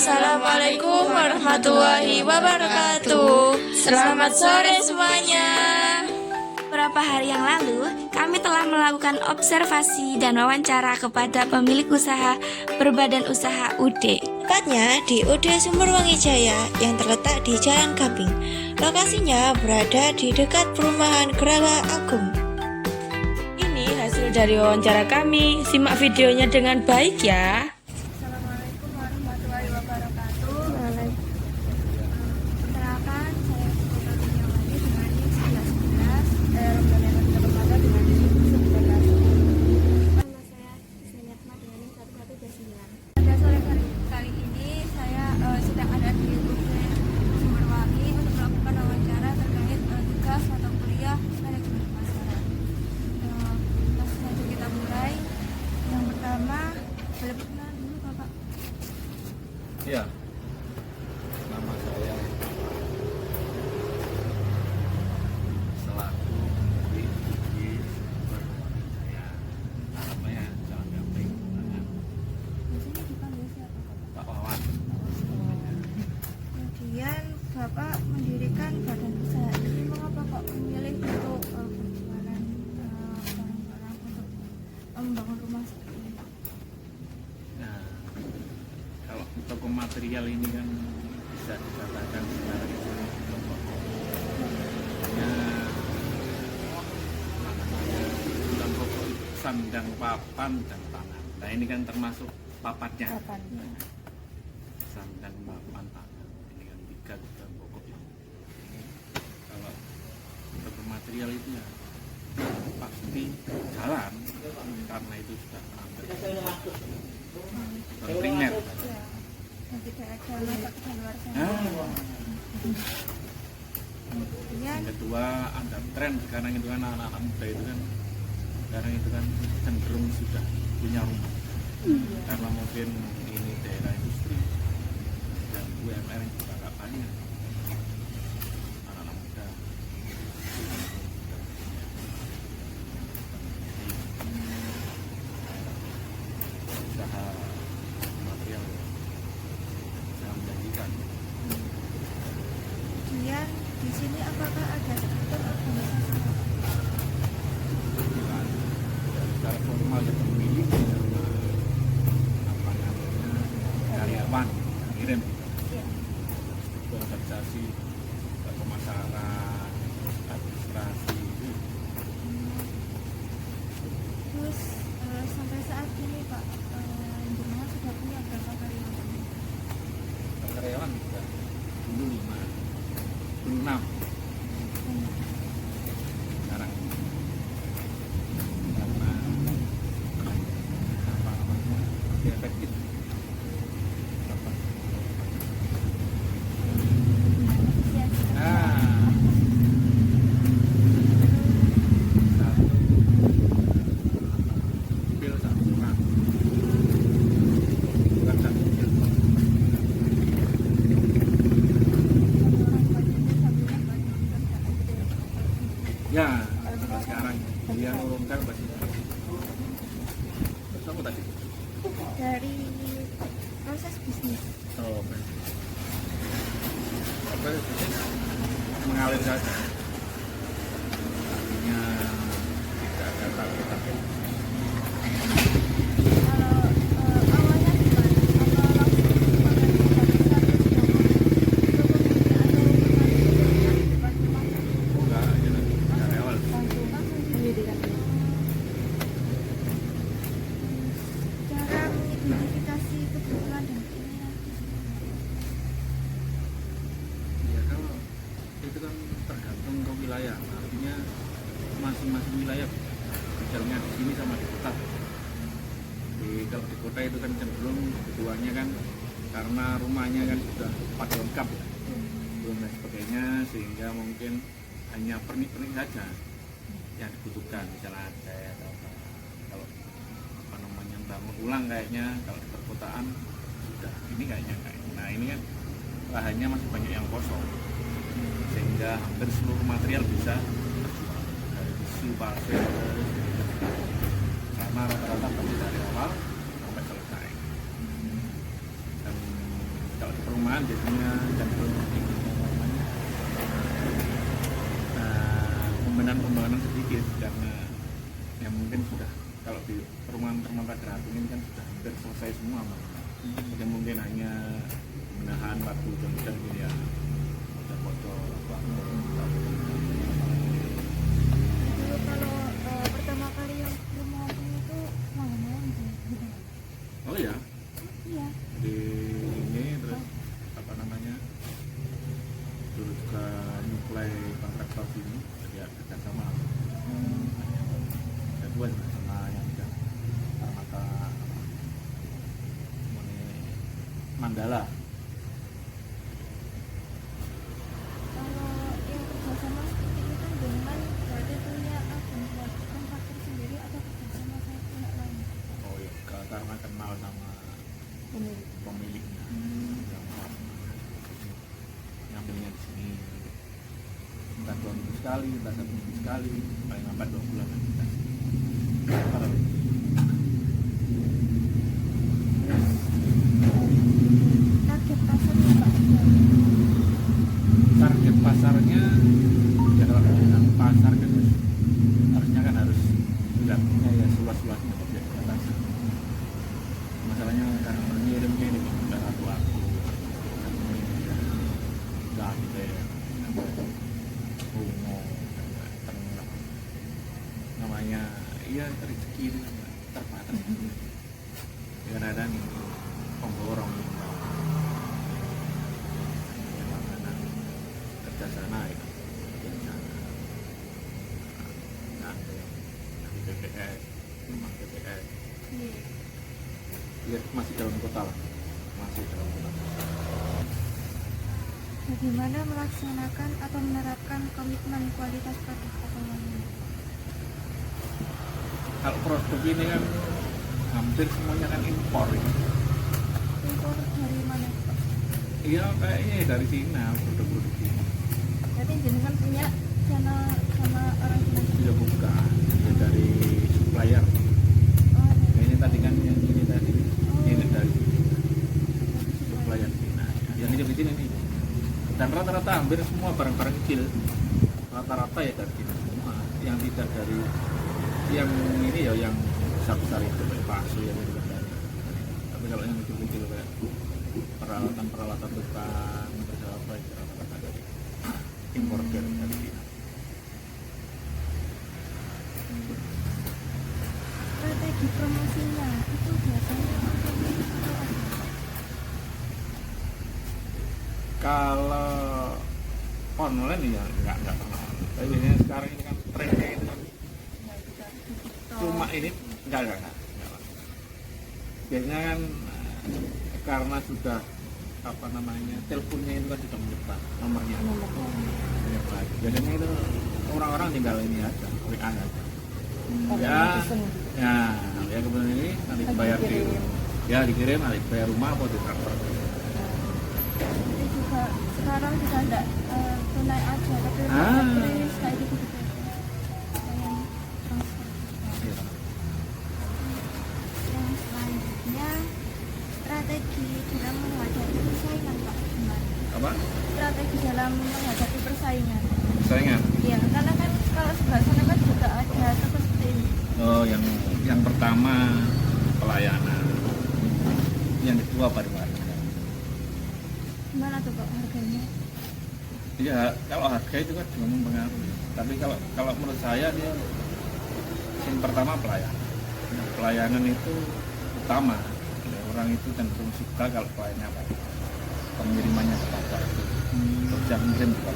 Assalamualaikum warahmatullahi wabarakatuh. Selamat sore semuanya. Beberapa hari yang lalu, kami telah melakukan observasi dan wawancara kepada pemilik usaha berbadan usaha UD. Tepatnya di UD Sumberwangi Jaya yang terletak di Jalan Kaping. Lokasinya berada di dekat perumahan Grala Agung. Ini hasil dari wawancara kami. Simak videonya dengan baik ya. Assalamualaikum warahmatullahi wabarakatuh. Perkenalkan, saya Putri Kurniawati dengan NIM 1111, Rombongan Terlembaga dengan NIM 11. Nama saya Isniatma dengan NIM 1129. Pada sore kali ini saya sedang ada di UD Sumberwangi untuk melakukan wawancara terkait tugas mata kuliah manajemen pemasaran. Langsung saja kita mulai. Yang pertama, boleh perkenalan dulu Bapak. Ya, nama saya selaku di saya namanya Jalan Kaping dengan Biasanya dipanggil siapa Bapak? Pak Wawan. Kemudian Bapak mendirikan badan usaha ini, mengapa kok memilih untuk berjualan barang-barang untuk membangun rumah seperti ini? Nah, kalau toko material ini kan bisa dikatakan secara ekonomi ya, bulan pokok sandang, papan, dan pangan. Nah ini kan termasuk papatnya. Sandang, papan, pangan. Ini kan tiga kebutuhan pokok itu. Kalau toko material itu ya pasti jalan, karena itu sudah terakhir. Primer. Dan tidak ada letak di luar sana. Kemudian Yang kedua, ada tren sekarang itu kan anak-anak muda itu kan sekarang itu kan cenderung sudah punya rumah karena mungkin ini daerah industri dan UMR yang juga agak banyak anak-anak muda usaha material bisa menjanjikan. kemudian di sini apakah ada struktur organisasi? Bukan secara formal yang memiliki sama apa namanya karyawan kirim organisasi pemasaran administrasi itu Terus sampai saat ini Pak, Jenengan sudah punya berapa karyawan? karyawan juga dulu 5 dulu 6 sekarang karena apa namanya lebih efektif apa nah satu pil satu orang bukan satu pil ya kalau sekarang dia ngurungkan pasti terus apa tadi Dari proses bisnis. oh apa bisnis mengalir saja artinya tidak ada target-target Kalau awalnya gimana? Apa langsung enggak ya dari awal mendirikan? Cara mengidentifikasi kebutuhan dan keinginan. ya kalau itu kan tergantung ke wilayah artinya masing-masing wilayah misalnya di sini sama di kota kalau di kota itu kan cenderung kebutuhannya kan karena rumahnya kan sudah pada lengkap ya belum dan sebagainya sehingga mungkin hanya pernik-pernik saja yang dibutuhkan misalnya kayak kalau apa namanya bangun ulang kayaknya kalau di perkotaan sudah ini kayaknya nah ini kan lahannya masih banyak yang kosong sehingga hampir seluruh material bisa terjual dari tisu, pasir, karena rata-rata pasti dari awal sampai selesai. Dan perumahan biasanya cenderung pembenahan sedikit karena ya mungkin sudah kalau di perumahan Pagar Agung ini kan sudah hampir selesai semua Mas. Jadi mungkin hanya pembenahan waktu jam-jam ini ya ada bocor Dulu kalau pertama kali yang rumah itu mana gitu. oh ya Iya. di ini terus apa namanya dulu juga nyuplai kontraktor sini ya kerjasama ada dua sama yang udah Permata Mandala. Kalau yang kerjasama seperti itu dengan berarti punya kontraktor sendiri atau kerjasama sama pihak lain? Oh ya karena kenal sama pemiliknya yang punya di sini entah 2 minggu sekali, entah 1 minggu sekali, paling lambat 2 bulan kan kita Target pasarnya Pak? target pasarnya ya kalau bilang pasar kan harusnya kan harus sudah punya ya seluas-luasnya objek di atas. Masalahnya karena mengirimnya ini udah aku gante bungo tenang namanya iya rezeki itu terbatas kadang-kadang pemborong memang kerja sana itu kerja sana nanti BPS rumah BPS ya masih dalam kota lah masih dalam kota. Bagaimana melaksanakan atau menerapkan komitmen kualitas produk ini? Kalau produk ini kan hampir semuanya kan impor ya. Impor dari mana Pak? Iya kayaknya dari Cina produk-produk Cina. Berarti jenengan punya channel sama orang Cina? Iya bukan, ya dari supplier. Oh, Kayaknya tadi kan yang ini tadi ini dari supplier Cina. Yang di sini nih. Dan rata-rata hampir semua barang-barang kecil rata-rata ya dari Cina semua. Yang tidak dari yang ini ya yang besar-besar itu kayak pasu ya gitu kan. Tapi kalau yang kecil-kecil kayak peralatan tukang atau apa itu rata-rata dari impor dari Cina. strategi promosinya itu biasanya atau apa? Kalau online ya nggak pernah. Tapi biasanya sekarang ini kan trennya itu kan cuma ini enggak. Biasanya kan karena sudah apa namanya teleponnya itu kan sudah menyebar nomornya. Menyebar. Biasanya itu orang-orang tinggal ini aja, WA aja. Ya kemudian ini nanti dibayar dikirim nanti bayar rumah atau ditransfer. Jadi juga sekarang juga enggak tunai aja tapi kris kayak gitu gitu yang transfer. Yang selanjutnya strategi dalam menghadapi persaingan Pak gimana? Apa? Strategi dalam menghadapi persaingan. Saingan. Iya, karena kan kalau sebelah sana kan juga ada seperti ini. Oh, yang pertama pelayanan. Yang kedua pariwisata. Gimana tuh Pak harganya? Iya, kalau harga itu kan juga mempengaruhi. Tapi kalau menurut saya dia yang pertama pelayanan. Pelayanan itu utama. Ya, orang itu cenderung suka kalau pelayanannya baik. Pengirimannya tepat waktu. Terus yang ngirim juga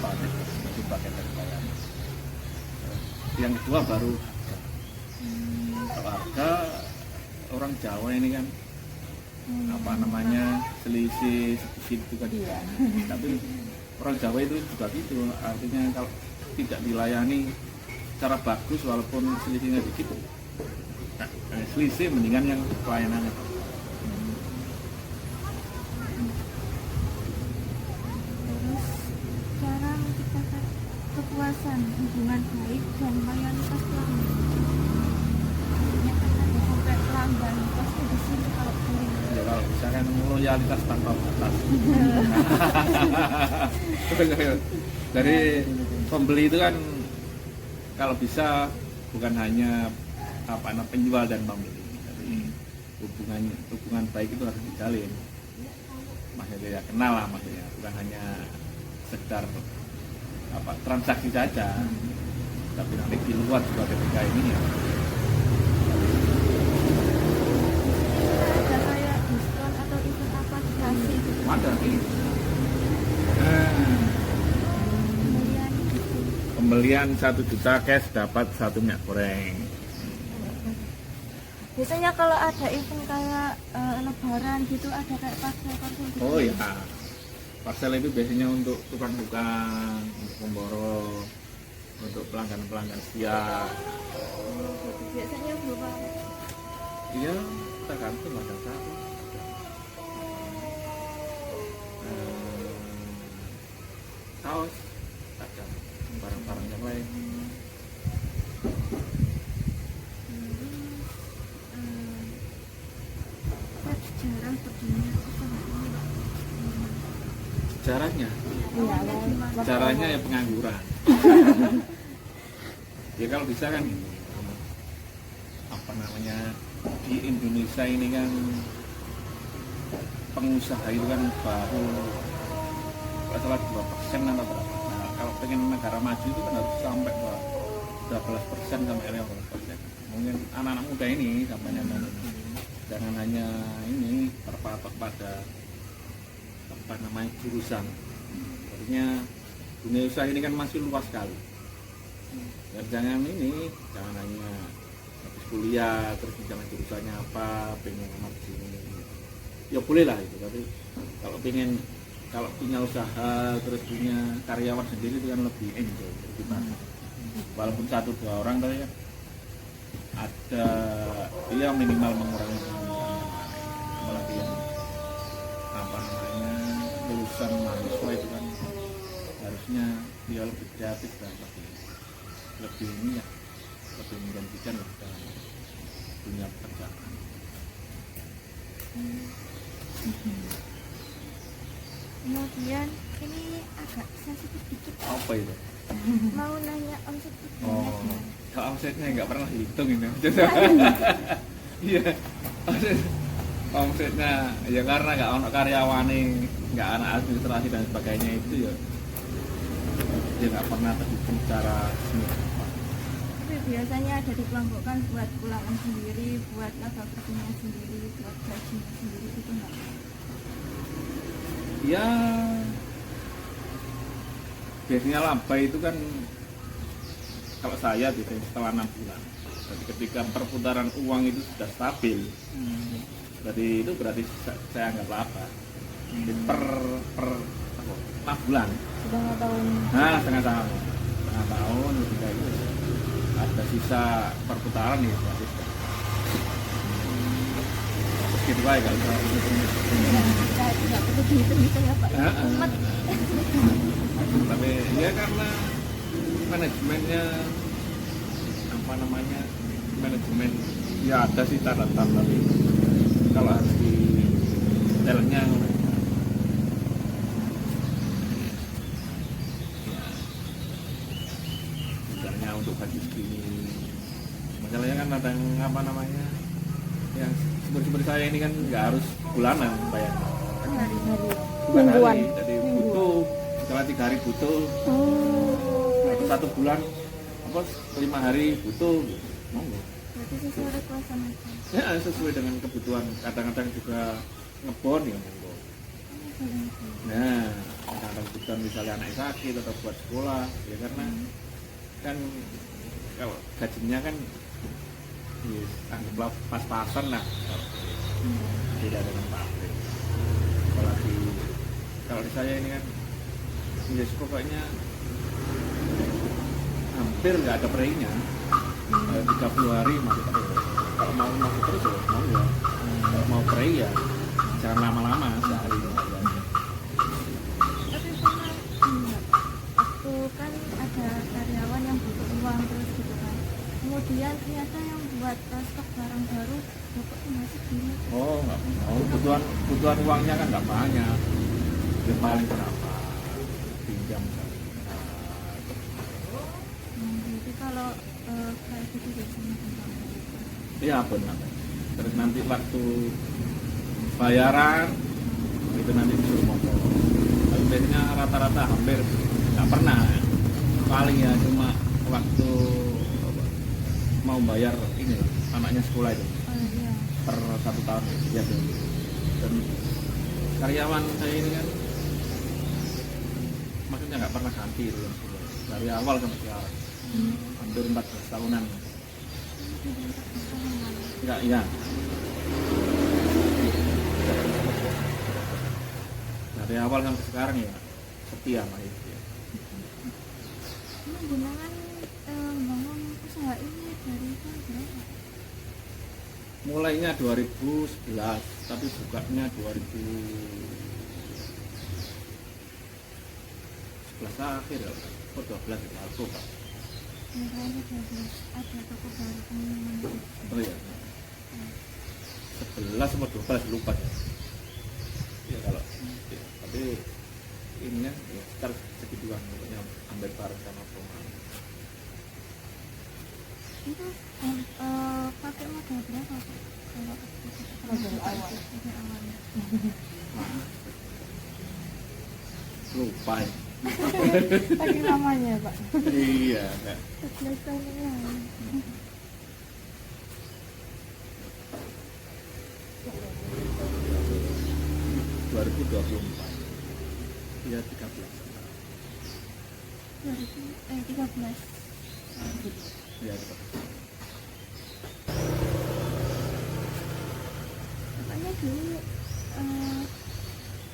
bagus. Itu pakai dari pelayanan. Yang kedua baru harga. Kalau harga orang Jawa ini kan apa namanya selisih sedikit itu kan. Tapi orang Jawa itu juga gitu, artinya kalau tidak dilayani secara bagus walaupun selisihnya dikit, selisih mendingan yang pelayanannya. Terus cara menciptakan kepuasan hubungan baik dan loyalitas pelanggan. Artinya kan ada sampai pelanggan pasti di sini kalau beli. Ya kalau misalkan dengan loyalitas tanpa batas. Dari pembeli itu kan kalau bisa bukan hanya penjual dan pembeli, jadi hubungan baik itu harus dijalin. Maksudnya ya kenal lah, maksudnya bukan hanya sekedar transaksi saja, tapi nanti di luar juga ketika ini ya. Ada kayak diskon atau event apa dikasih gitu? Ada nih. Pembelian 1 juta cash dapat 1 minyak goreng. Biasanya kalau ada event kayak lebaran gitu ada kayak parcel gitu. Oh ya, parcel itu biasanya untuk tukang-tukang, untuk pemborong, untuk pelanggan-pelanggan setia. Biasanya berapa? Iya, tergantung ada satu. Kaos, ada barang-barang yang lain. Jarang perginya apa Caranya, caranya ya pengangguran. Ya kalau bisa kan ini, di Indonesia ini kan pengusaha itu kan baru salah 2% atau berapa. Nah, kalau pengen negara maju itu kan harus sampai 12% sampai 15%. Mungkin anak-anak muda ini sampai jangan hanya ini terpatok pada jurusan. Artinya dunia usaha ini kan masih luas sekali. Ya, jangan hanya habis kuliah terus jangan jurusannya apa, pengen ngamar sini. Ya boleh lah itu, tapi kalau punya usaha terus punya karyawan sendiri itu kan lebih enjoy, lebih banyak. Walaupun 1-2 orang tapi kan ada dia minimal mengurangi apalagi yang lulusan mahasiswa itu kan harusnya dia lebih kreatif dan lebih menjanjikan dalam dunia pekerjaan. Kemudian ini agak sensitif dikit. Apa itu? Mau nanya omset Oh, kalau omsetnya nggak pernah hitung ini. Iya, omsetnya ya karena nggak ada karyawan nih, nggak ada administrasi dan sebagainya itu ya dia nggak pernah terhitung secara signifikan. Tapi biasanya ada dikelompokkan buat pulangan sendiri, buat laba bersihnya sendiri, buat gajinya sendiri gitu nggak? Ya biasanya laba itu kan kalau saya biasanya setelah 6 bulan. Jadi ketika perputaran uang itu sudah stabil, jadi itu berarti saya anggap laba. Jadi per 6 bulan. Sudah tahun. Nah, setengah tahun ketika itu ada sisa perputaran ya berarti sudah. Terus gitu aja kalau saya Nggak perlu dihitung-hitung ya Pak. Umat. Tapi ya karena manajemennya manajemen ya ada sih catatan, tapi kalau harus di detailnya misalnya untuk gaji segini, masalahnya kan ada yang yang seperti saya ini kan nggak harus bulanan bayar, bukan hari, jadi butuh setelah 3 hari butuh, atau 1 bulan 5 hari butuh, monggo. Berarti sesuai request sama Ya sesuai dengan kebutuhan, kadang-kadang juga ngebon ya monggo. Nah, kadang kebutuhan misalnya anak sakit atau buat sekolah, ya karena kan kalau gajinya kan anggaplah pas-pasan lah, tidak dengan pabrik. Apalagi kalau di saya ini kan pokoknya hampir nggak ada perainya, 30 hari masih terus. Kalau mau masih terus ya mau ya, kalau mau perai ya jangan lama-lama, sehari aja. Tapi pernah waktu kan ada karyawan yang butuh uang terus gitu kan, kemudian ternyata yang buat stok barang baru dapat masih gini. Oh nggak mau, kebutuhan uangnya kan nggak banyak, ya paling berapa pinjam. Jadi kalau kayak gitu biasanya Iya benar. Terus nanti waktu bayaran itu nanti disuruh motor. Tapi biasanya rata-rata hampir nggak pernah. Paling ya cuma waktu mau bayar ini anaknya sekolah itu iya. per 1 tahun ya. Dan karyawan saya ini kan maksudnya nggak pernah ganti itu dari awal sampai sekarang. Hampir 14 tahunan. Enggak, iya. Dari awal sampai sekarang ya setia sama itu ya. Ini jenengan bangun usaha ini dari tahun berapa? Mulainya 2011 tapi bukanya 2011 akhir ya. 12 itu aku Pak. Kayaknya ada toko baru pengumuman. Oh iya. 11 atau 12 lupa ya. Ya kalau ya, tapi ininya ya, sekitar segituan pokoknya hampir bareng sama perumahan. Itu pakai modal berapa Pak? Kalau modal awal. Modal awalnya. Lupa ya. Lagi namanya Pak. Iya enggak. 11 tahun yang lalu. Ya 13. 13. Ya 13. Makanya dulu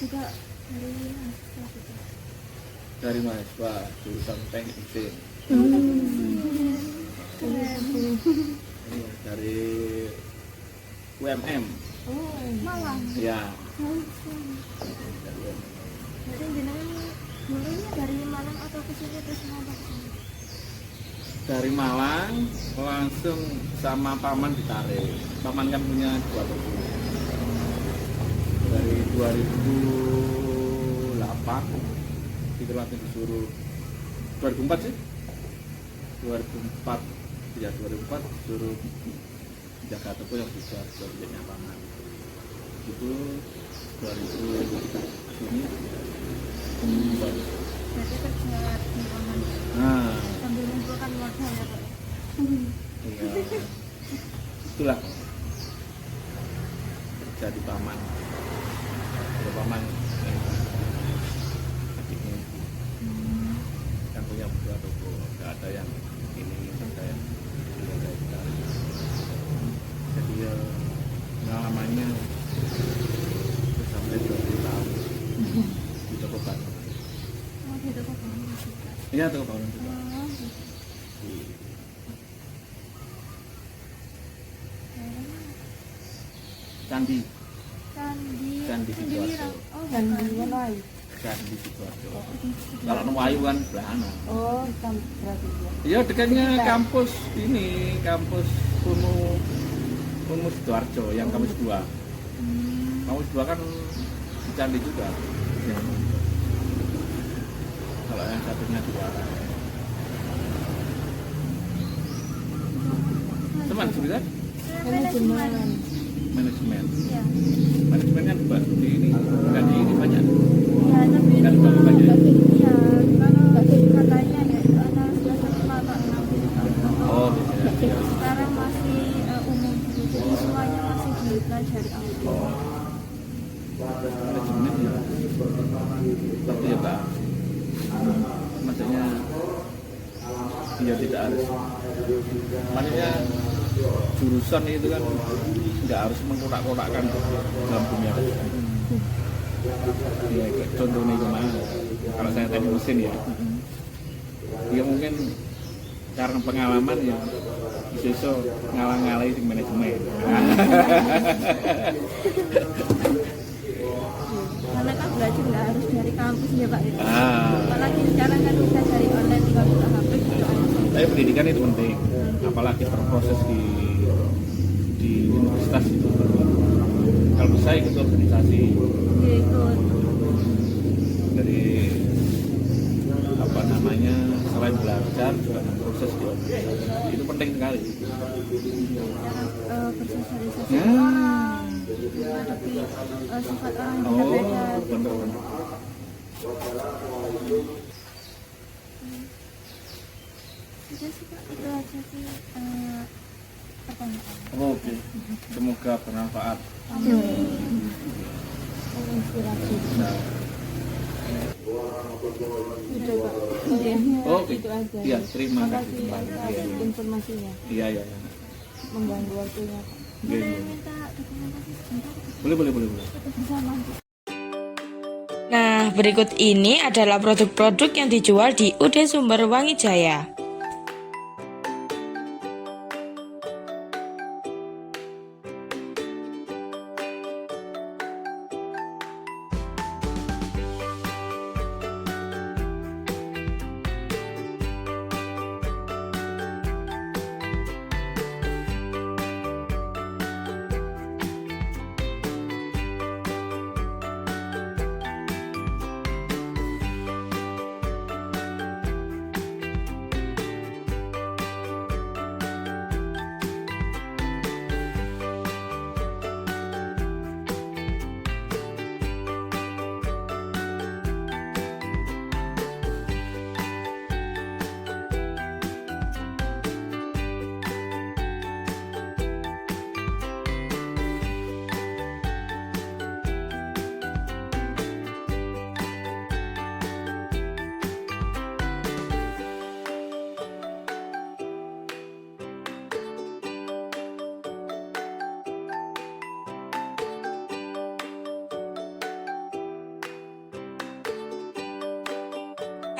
juga dari mahasiswa juga. Dari mahasiswa jurusan teknik mesin. Keren. Iya, dari UMM. Malang. Ya. Jadi jenengan dulunya dari Malang atau ke sini terus ngontrak ke sini? Dari Malang langsung sama paman ditarik. Paman kan punya 2 toko. Dari 2008 itu langsung disuruh 2004 sih. 2004 ya 2004 disuruh jaga toko yang bisa kerjanya paman. Itu 2000 ini baru. Berarti kerja di Malang Nah, sambil mengumpulkan modal ya Pak? iya. Itulah kerja di paman. Ada paman yang adiknya kan punya 2 toko, nggak ada yang ini, nggak ada yang jadi ya pengalamannya sampai 20 tahun di toko bangunan. Oh, di toko bangunan juga. Iya toko bangunan juga. Oh, gitu. Candi Candi Sidoarjo. Wirang. Oh, Candi Wirang. Candi Sidoarjo. Kalau Nuwayu kan belakang. Oh, berarti ya. Iya dekatnya kampus ini, kampus Unmu Sidoarjo yang kampus 2. Kampus 2 kan di Candi juga. Ya. Kalau yang satunya di Warang. Teman sebentar Manajemen. manajemen. Iya. Manajemen kan di ini bukan di ini banyak. Ya, tapi ini Kan kalau banyak. iya, kalau katanya ya itu antara 11 atau 6. Oh, gitu ya. Sekarang masih umum gitu. Jadi semuanya masih dipelajari awal. Manajemen ya. Tapi ya Pak. Maksudnya dia tidak harus. Maksudnya jurusan itu kan nggak harus mengkotak-kotakkan dalam dunia kerja. Ya, contohnya gimana? Kalau saya teknik mesin ya, dia mungkin karena pengalaman ya bisa ngalang-ngalai di manajemen. Karena kan belajar nggak harus dari kampus ya Pak. Ah. Apalagi sekarang kan bisa dari online tinggal buka HP gitu aja. Tapi pendidikan itu penting, apalagi berproses di universitas itu. Kalau kalau bisa ikut organisasi Ya ikut. dari apa namanya, selain belajar juga proses di organisasi itu penting sekali. Bersosialisasi Ya. orang, menghadapi sifat orang yang Oh, beda-beda. benar-benar. Itu sih Kak, itu aja sih pertanyaan. Oke, semoga bermanfaat. Menginspirasi. Nah, Udah Kak. oke, Itu aja. iya, terima kasih Makasih kembali. atas Iya, informasinya. iya, iya. Mengganggu waktunya Kak. Iya, Boleh iya. minta dokumentasi sebentar Boleh. bersama. Nah, berikut ini adalah produk-produk yang dijual di UD Sumber Wangi Jaya.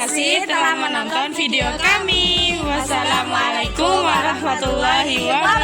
Terima kasih telah menonton video kami. Wassalamualaikum warahmatullahi wabarakatuh.